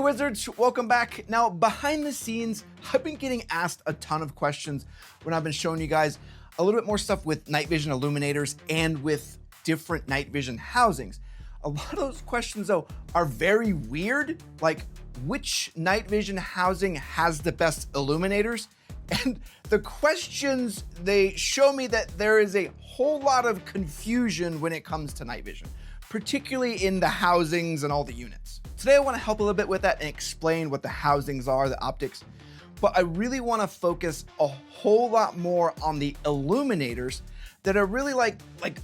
Wizards, welcome back. Now, behind the scenes, I've been getting asked a ton of questions when I've been showing you guys a little bit more stuff with night vision illuminators and with different night vision housings. A lot of those questions though are very weird, like which night vision housing has the best illuminators? And the questions, they show me that there is a whole lot of confusion when it comes to night vision, particularly in the housings and all the units. Today I want to help a little bit with that and explain what the housings are, the optics, but I really want to focus a whole lot more on the illuminators that are really like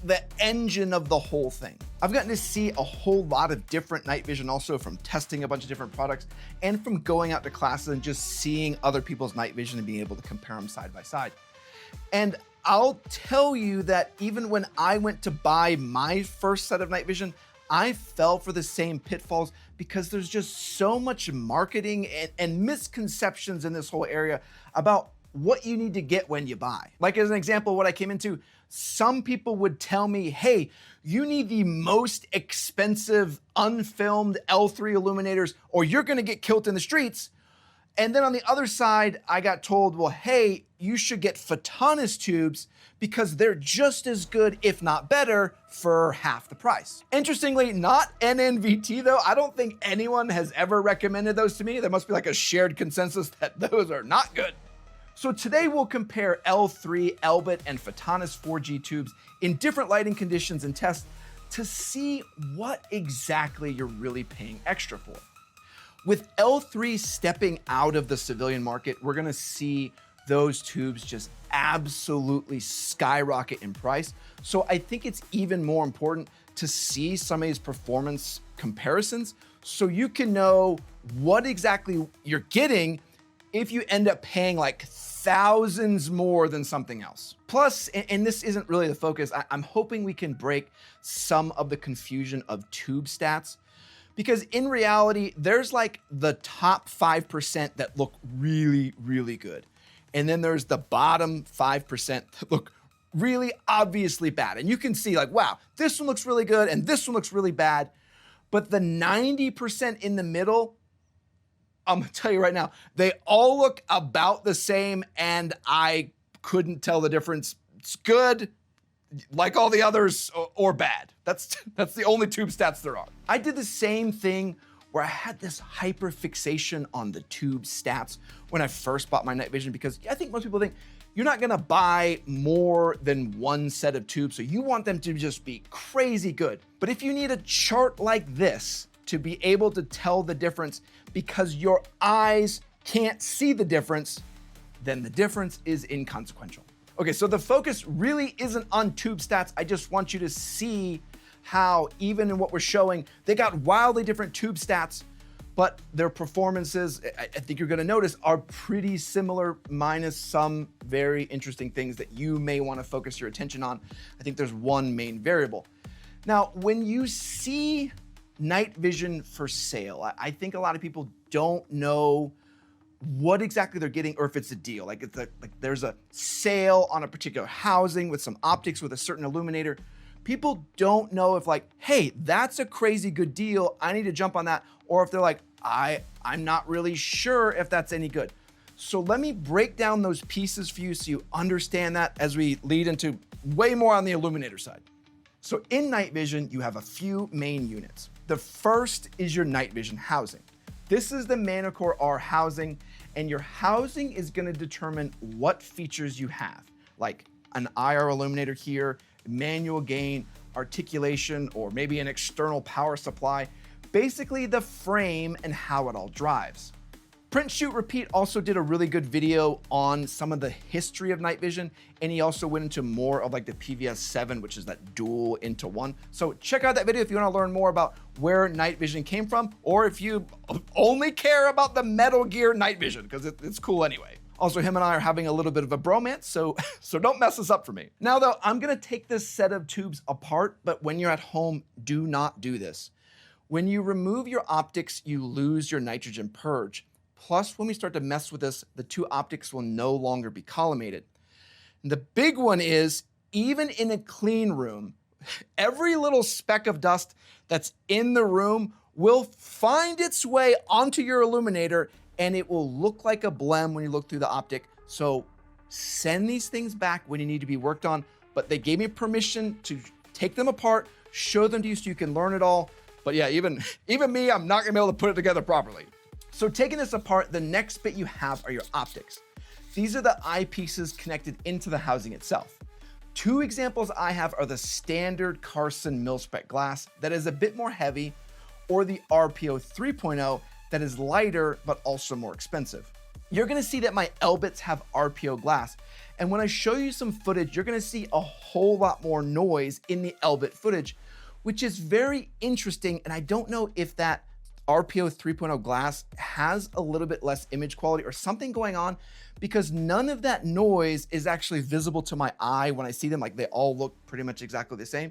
the engine of the whole thing. I've gotten to see a whole lot of different night vision also from testing a bunch of different products and from going out to classes and just seeing other people's night vision and being able to compare them side by side. And I'll tell you that even when I went to buy my first set of night vision, I fell for the same pitfalls because there's just so much marketing and misconceptions in this whole area about what you need to get when you buy. Like as an example, what I came into, some people would tell me, hey, you need the most expensive unfilmed L3 illuminators or you're gonna get killed in the streets. And then on the other side, I got told, well, hey, you should get Phontis tubes because they're just as good, if not better, for half the price. Interestingly, not NNVT though. I don't think anyone has ever recommended those to me. There must be like a shared consensus that those are not good. So today we'll compare L3, Elbit, and Phontis 4G tubes in different lighting conditions and tests to see what exactly you're really paying extra for. With L3 stepping out of the civilian market, we're gonna see those tubes just absolutely skyrocket in price. So I think it's even more important to see some of these performance comparisons so you can know what exactly you're getting if you end up paying like thousands more than something else. Plus, and this isn't really the focus, I'm hoping we can break some of the confusion of tube stats, because in reality, there's like the top 5% that look really, really good. And then there's the bottom 5% that look really obviously bad. And you can see like, wow, this one looks really good and this one looks really bad. But the 90% in the middle, I'm gonna tell you right now, they all look about the same and I couldn't tell the difference. It's good, like all the others, or bad. That's the only tube stats there are. I did the same thing where I had this hyper fixation on the tube stats when I first bought my night vision, because I think most people think you're not gonna buy more than one set of tubes, so you want them to just be crazy good. But if you need a chart like this to be able to tell the difference because your eyes can't see the difference, then the difference is inconsequential. Okay, so the focus really isn't on tube stats. I just want you to see how even in what we're showing, they got wildly different tube stats, but their performances, I think you're gonna notice, are pretty similar minus some very interesting things that you may wanna focus your attention on. I think there's one main variable. Now, when you see night vision for sale, I think a lot of people don't know what exactly they're getting or if it's a deal. Like there's a sale on a particular housing with some optics with a certain illuminator. People don't know if like, hey, that's a crazy good deal, I need to jump on that. Or if they're like, I'm not really sure if that's any good. So let me break down those pieces for you so you understand that as we lead into way more on the illuminator side. So in night vision, you have a few main units. The first is your night vision housing. This is the Manacore R housing, and your housing is gonna determine what features you have, like an IR illuminator here, manual gain, articulation, or maybe an external power supply, basically the frame and how it all drives. Print, Shoot, Repeat also did a really good video on some of the history of night vision, and he also went into more of like the PVS-7, which is that dual into one. So check out that video if you want to learn more about where night vision came from, or if you only care about the Metal Gear night vision, because it's cool anyway. Also, him and I are having a little bit of a bromance, so don't mess this up for me. Now though, I'm gonna take this set of tubes apart, but when you're at home, do not do this. When you remove your optics, you lose your nitrogen purge. Plus, when we start to mess with this, the two optics will no longer be collimated. And the big one is, even in a clean room, every little speck of dust that's in the room will find its way onto your illuminator, and it will look like a blem when you look through the optic. So send these things back when you need to be worked on, but they gave me permission to take them apart, show them to you so you can learn it all. But yeah, even me, I'm not gonna be able to put it together properly. So taking this apart, the next bit you have are your optics. These are the eyepieces connected into the housing itself. Two examples I have are the standard Carson mil-spec glass that is a bit more heavy, or the RPO 3.0 that is lighter but also more expensive. You're gonna see that my Elbits have RPO glass, and when I show you some footage, you're gonna see a whole lot more noise in the Elbit footage, which is very interesting, and I don't know if that RPO 3.0 glass has a little bit less image quality or something going on, because none of that noise is actually visible to my eye when I see them. Like, they all look pretty much exactly the same.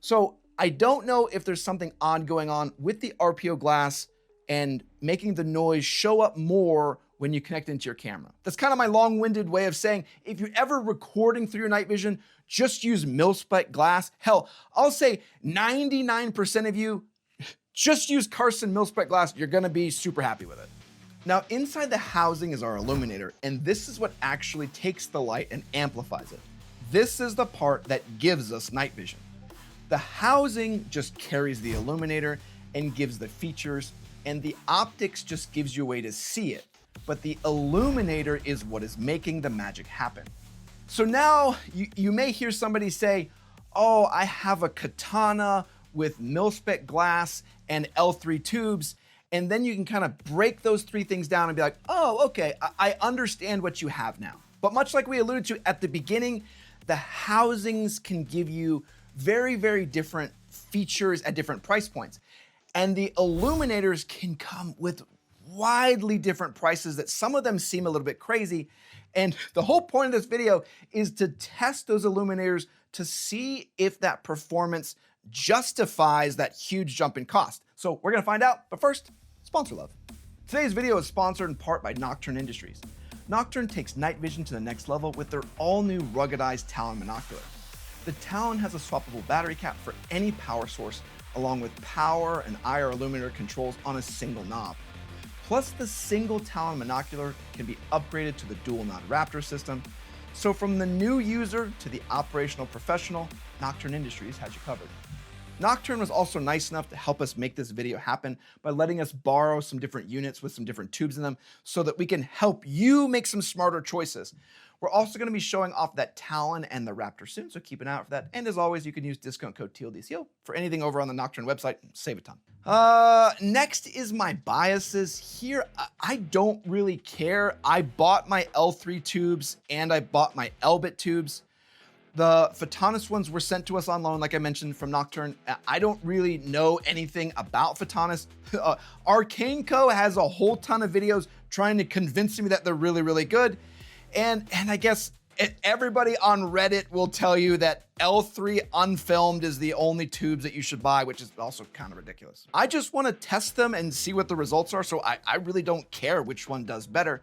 So I don't know if there's something odd going on with the RPO glass and making the noise show up more when you connect into your camera. That's kind of my long-winded way of saying, if you're ever recording through your night vision, just use mil-spec glass. Hell, I'll say 99% of you, just use Carson mil-spec glass. You're gonna be super happy with it. Now, inside the housing is our illuminator, and this is what actually takes the light and amplifies it. This is the part that gives us night vision. The housing just carries the illuminator and gives the features, and the optics just gives you a way to see it. But the illuminator is what is making the magic happen. So now you may hear somebody say, oh, I have a katana with mil-spec glass and L3 tubes. And then you can kind of break those three things down and be like, oh, okay, I understand what you have now. But much like we alluded to at the beginning, the housings can give you very, very different features at different price points. And the illuminators can come with widely different prices that some of them seem a little bit crazy. And the whole point of this video is to test those illuminators to see if that performance justifies that huge jump in cost. So we're gonna find out, but first, sponsor love. Today's video is sponsored in part by Nocturn Industries. Nocturn takes night vision to the next level with their all-new ruggedized Talon monocular. The Talon has a swappable battery cap for any power source, along with power and IR illuminator controls on a single knob. Plus, the single Talon monocular can be upgraded to the dual nod Raptor system. So from the new user to the operational professional, Nocturn Industries has you covered. Nocturn was also nice enough to help us make this video happen by letting us borrow some different units with some different tubes in them so that we can help you make some smarter choices. We're also going to be showing off that Talon and the Raptor soon, so keep an eye out for that. And as always, you can use discount code TLDco for anything over on the Nocturn website. Save a ton. Next is my biases. Here, I don't really care. I bought my L3 tubes and I bought my Elbit tubes. The Phontis ones were sent to us on loan, like I mentioned, from Nocturn. I don't really know anything about Phontis. Arcane Co has a whole ton of videos trying to convince me that they're really, really good. And I guess everybody on Reddit will tell you that L3 unfilmed is the only tubes that you should buy, which is also kind of ridiculous. I just want to test them and see what the results are, so I really don't care which one does better.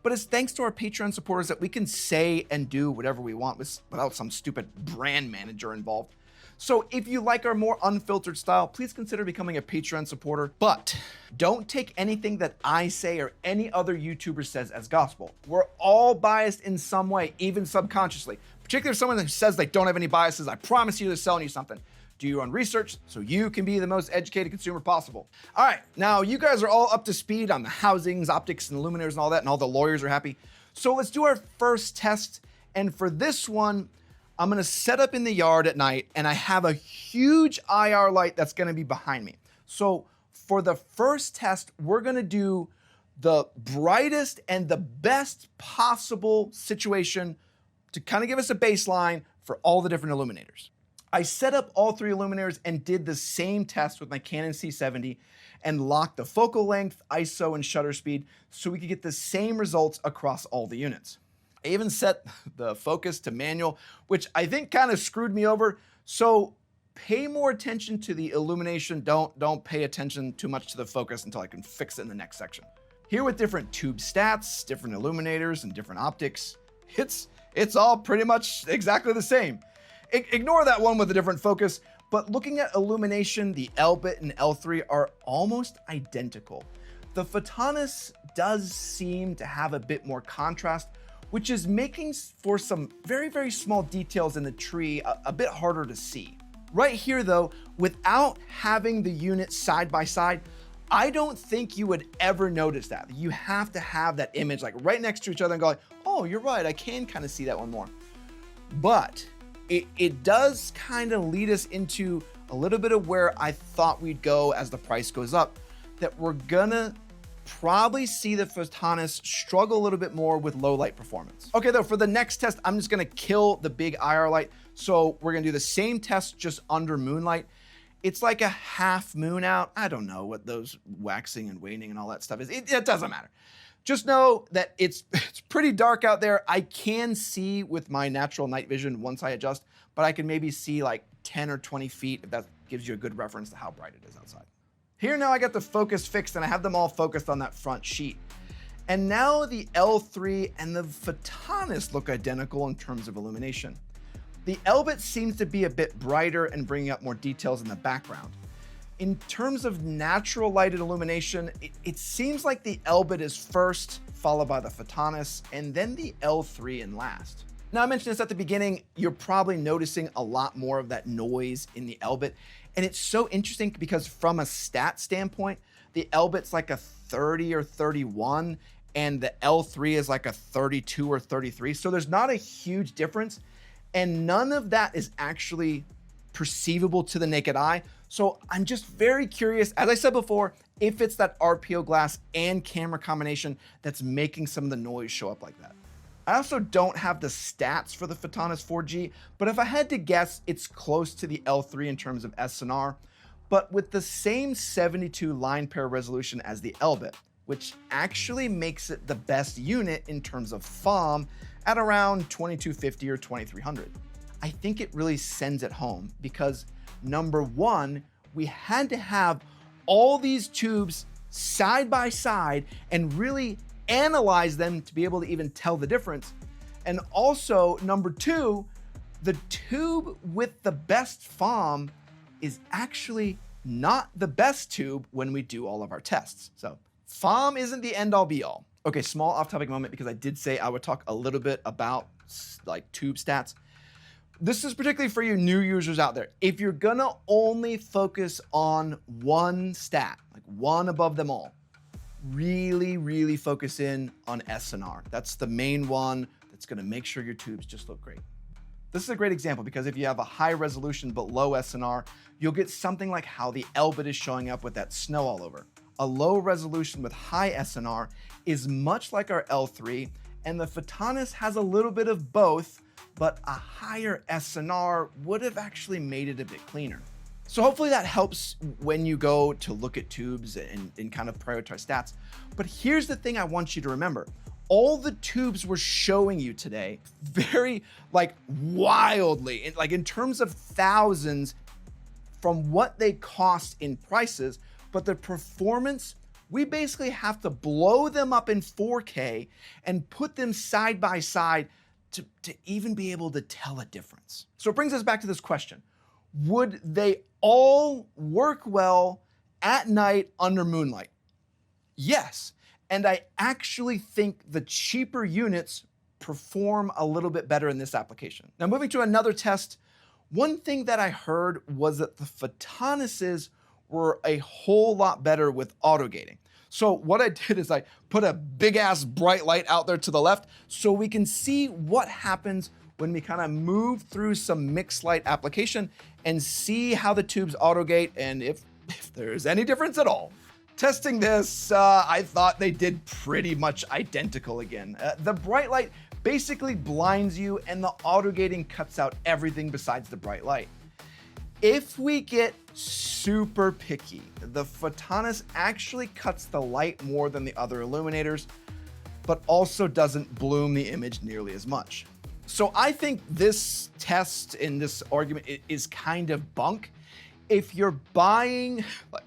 But it's thanks to our Patreon supporters that we can say and do whatever we want without some stupid brand manager involved. So if you like our more unfiltered style, please consider becoming a Patreon supporter. But don't take anything that I say or any other YouTuber says as gospel. We're all biased in some way, even subconsciously. Particularly if someone who says they don't have any biases, I promise you they're selling you something. Do your own research so you can be the most educated consumer possible. All right, now you guys are all up to speed on the housings, optics, and illuminators and all that, and all the lawyers are happy. So let's do our first test. And for this one, I'm gonna set up in the yard at night, and I have a huge IR light that's gonna be behind me. So for the first test, we're gonna do the brightest and the best possible situation to kind of give us a baseline for all the different illuminators. I set up all three illuminators and did the same test with my Canon C70 and locked the focal length, ISO, and shutter speed so we could get the same results across all the units. I even set the focus to manual, which I think kind of screwed me over. So pay more attention to the illumination. Don't pay attention too much to the focus until I can fix it in the next section. Here with different tube stats, different illuminators, and different optics, it's all pretty much exactly the same. Ignore that one with a different focus, But looking at illumination, the Elbit and L3 are almost identical. The Phontis does seem to have a bit more contrast, which is making for some very, very small details in the tree a bit harder to see. Right here though, without having the units side by side, I don't think you would ever notice that. You have to have that image like right next to each other and go like, oh, you're right, I can kind of see that one more. But it does kind of lead us into a little bit of where I thought we'd go as the price goes up, that we're gonna probably see the Phontis struggle a little bit more with low light performance. Okay though, for the next test, I'm just gonna kill the big IR light. So we're gonna do the same test just under Moonlight. It's like a half moon out. I don't know what those waxing and waning and all that stuff is. It doesn't matter. Just know that it's pretty dark out there. I can see with my natural night vision once I adjust, but I can maybe see like 10 or 20 feet if that gives you a good reference to how bright it is outside. Here now I got the focus fixed and I have them all focused on that front sheet. And now the L3 and the Phontis look identical in terms of illumination. The Elbit seems to be a bit brighter and bringing up more details in the background. In terms of natural lighted illumination, it seems like the Elbit is first, followed by the Phontis, and then the L3 in last. Now I mentioned this at the beginning, you're probably noticing a lot more of that noise in the Elbit. And it's so interesting because from a stat standpoint, the Elbit's like a 30 or 31, and the L3 is like a 32 or 33. So there's not a huge difference. And none of that is actually perceivable to the naked eye. So I'm just very curious, as I said before, if it's that RPO glass and camera combination that's making some of the noise show up like that. I also don't have the stats for the Phontis 4G, but if I had to guess, it's close to the L3 in terms of SNR, but with the same 72 line pair resolution as the Elbit, which actually makes it the best unit in terms of FOM at around 2250 or 2300. I think it really sends it home because number one, we had to have all these tubes side by side and really analyze them to be able to even tell the difference. And also number two, the tube with the best FOM is actually not the best tube when we do all of our tests. So FOM isn't the end all be all. Okay, small off topic moment because I did say I would talk a little bit about like tube stats. This is particularly for you new users out there. If you're gonna only focus on one stat, like one above them all, really focus in on SNR. That's the main one that's gonna make sure your tubes just look great. This is a great example because if you have a high resolution but low SNR, you'll get something like how the Elbit is showing up with that snow all over. A low resolution with high SNR is much like our L3, and the Phontis has a little bit of both, but a higher SNR would have actually made it a bit cleaner. So hopefully that helps when you go to look at tubes and kind of prioritize stats. But here's the thing I want you to remember. All the tubes we're showing you today, very like wildly, like in terms of thousands from what they cost in prices, but the performance, we basically have to blow them up in 4K and put them side by side to even be able to tell a difference. So it brings us back to this question. Would they all work well at night under Moonlight? Yes. And I actually think the cheaper units perform a little bit better in this application. Now moving to another test, one thing that I heard was that the Phontises were a whole lot better with autogating. So what I did is I put a big ass bright light out there to the left so we can see what happens when we kind of move through some mixed light application and see how the tubes autogate and if there's any difference at all. Testing this, I thought they did pretty much identical again. The bright light basically blinds you and the autogating cuts out everything besides the bright light. If we get super picky, the Phontis actually cuts the light more than the other illuminators, but also doesn't bloom the image nearly as much. So I think this test in this argument is kind of bunk. If you're buying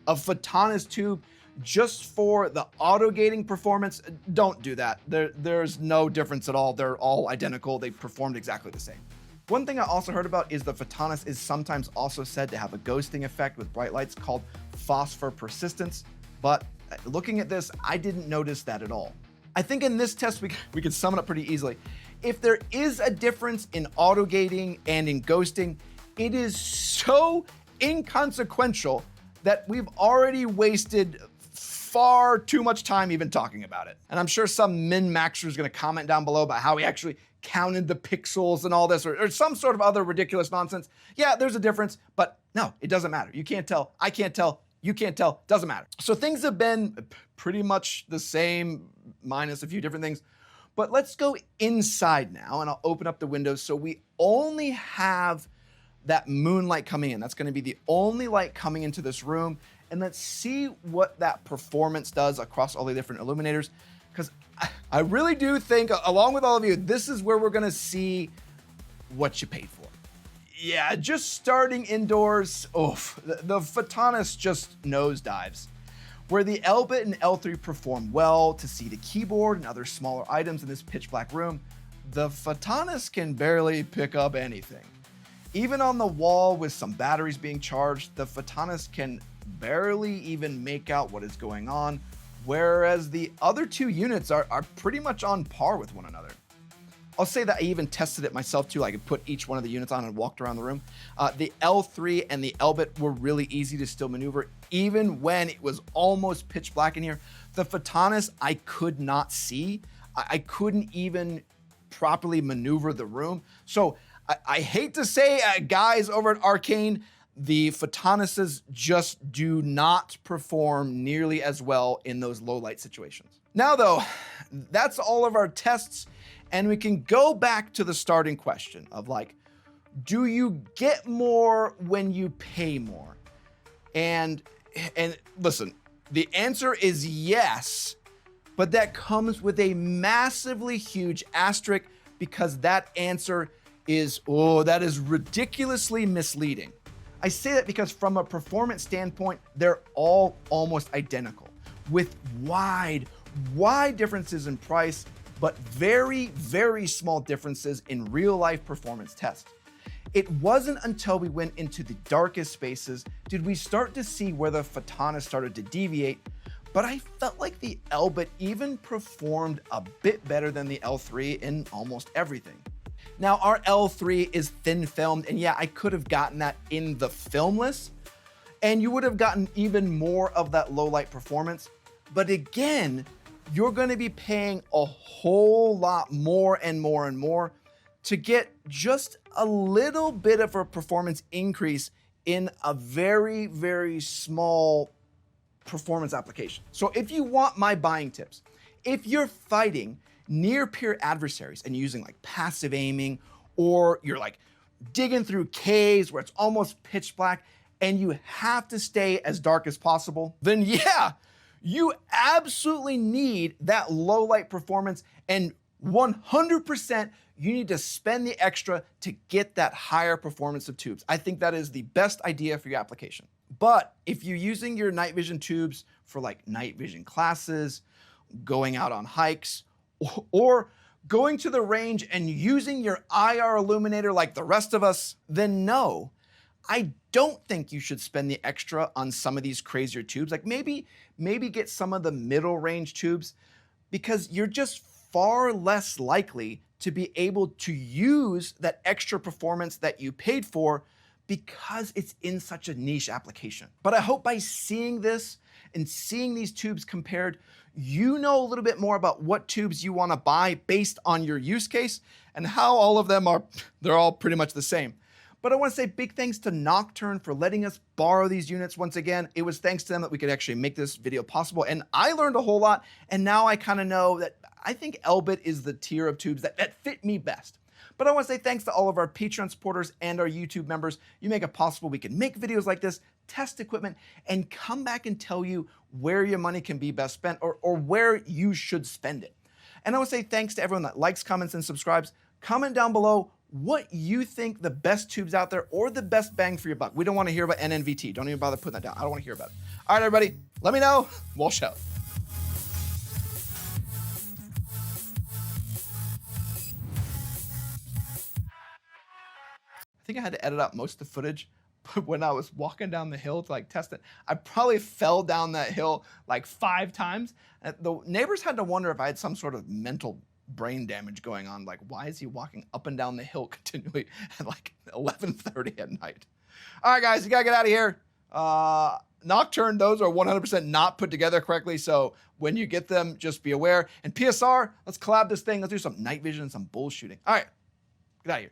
a Phontis tube just for the autogating performance, don't do that. There's no difference at all. They're all identical. They performed exactly the same. One thing I also heard about is the Phontis is sometimes also said to have a ghosting effect with bright lights called phosphor persistence, but looking at this, I didn't notice that at all. I think in this test, we can sum it up pretty easily. If there is a difference in autogating and in ghosting, it is so inconsequential that we've already wasted far too much time even talking about it. And I'm sure some min-maxer is gonna comment down below about how he actually counted the pixels and all this, or some sort of other ridiculous nonsense. Yeah, there's a difference, but no, it doesn't matter. You can't tell, I can't tell, you can't tell, doesn't matter. So things have been pretty much the same, minus a few different things. But let's go inside now, and I'll open up the windows so we only have that moonlight coming in. That's gonna be the only light coming into this room. And let's see what that performance does across all the different illuminators. Because I really do think, along with all of you, this is where we're gonna see what you paid for. Yeah, just starting indoors, oof, the Phontis just nosedives. Where the Elbit and L3 perform well to see the keyboard and other smaller items in this pitch black room, the Phontis can barely pick up anything. Even on the wall with some batteries being charged, the Phontis can barely even make out what is going on, whereas the other two units are pretty much on par with one another. I'll say that I even tested it myself too. I could put each one of the units on and walked around the room. The L3 and the Elbit were really easy to still maneuver, even when it was almost pitch black in here. The Phontis I could not see. I couldn't even properly maneuver the room. So I hate to say, guys over at Arcane, the Phontises just do not perform nearly as well in those low light situations. Now though, that's all of our tests, and we can go back to the starting question of like, do you get more when you pay more? And listen, the answer is yes, but that comes with a massively huge asterisk, because that answer is, that is ridiculously misleading. I say that because from a performance standpoint, they're all almost identical, with wide differences in price, but very, very small differences in real life performance tests. It wasn't until we went into the darkest spaces did we start to see where the Phontis started to deviate, but I felt like the Elbit even performed a bit better than the L3 in almost everything. Now, our L3 is thin filmed, and yeah, I could have gotten that in the filmless, and you would have gotten even more of that low light performance. But again, you're gonna be paying a whole lot more and more and more to get just a little bit of a performance increase in a very, very small performance application. So if you want my buying tips, if you're fighting near peer adversaries and using like passive aiming, or you're like digging through caves where it's almost pitch black and you have to stay as dark as possible, then yeah, you absolutely need that low light performance, and 100% you need to spend the extra to get that higher performance of tubes. I think that is the best idea for your application. But if you're using your night vision tubes for like night vision classes, going out on hikes, or going to the range and using your IR illuminator like the rest of us, then no, I don't think you should spend the extra on some of these crazier tubes. Like maybe get some of the middle range tubes, because you're just far less likely to be able to use that extra performance that you paid for, because it's in such a niche application. But I hope by seeing this and seeing these tubes compared, you know a little bit more about what tubes you want to buy based on your use case, and how all of them they're all pretty much the same. But I want to say big thanks to Nocturn for letting us borrow these units once again. It was thanks to them that we could actually make this video possible, and I learned a whole lot, and now I kind of know that I think Elbit is the tier of tubes that fit me best. But I want to say thanks to all of our Patreon supporters and our YouTube members. You make it possible we can make videos like this, test equipment, and come back and tell you where your money can be best spent, or where you should spend it. And I want to say thanks to everyone that likes, comments, and subscribes. Comment down below what you think the best tubes out there, or the best bang for your buck. We don't want to hear about NNVT. Don't even bother putting that down. I don't want to hear about it. All right, everybody, let me know. We'll show. think I had to edit out most of the footage. But when I was walking down the hill to like test it, I probably fell down that hill like 5 times. The neighbors had to wonder if I had some sort of mental brain damage going on. Like, why is he walking up and down the hill continually at like 11:30 at night? All right, guys, you gotta get out of here. Nocturne, those are 100% not put together correctly. So when you get them, just be aware. And PSR, let's collab this thing. Let's do some night vision and some bullshooting. All right, get out of here.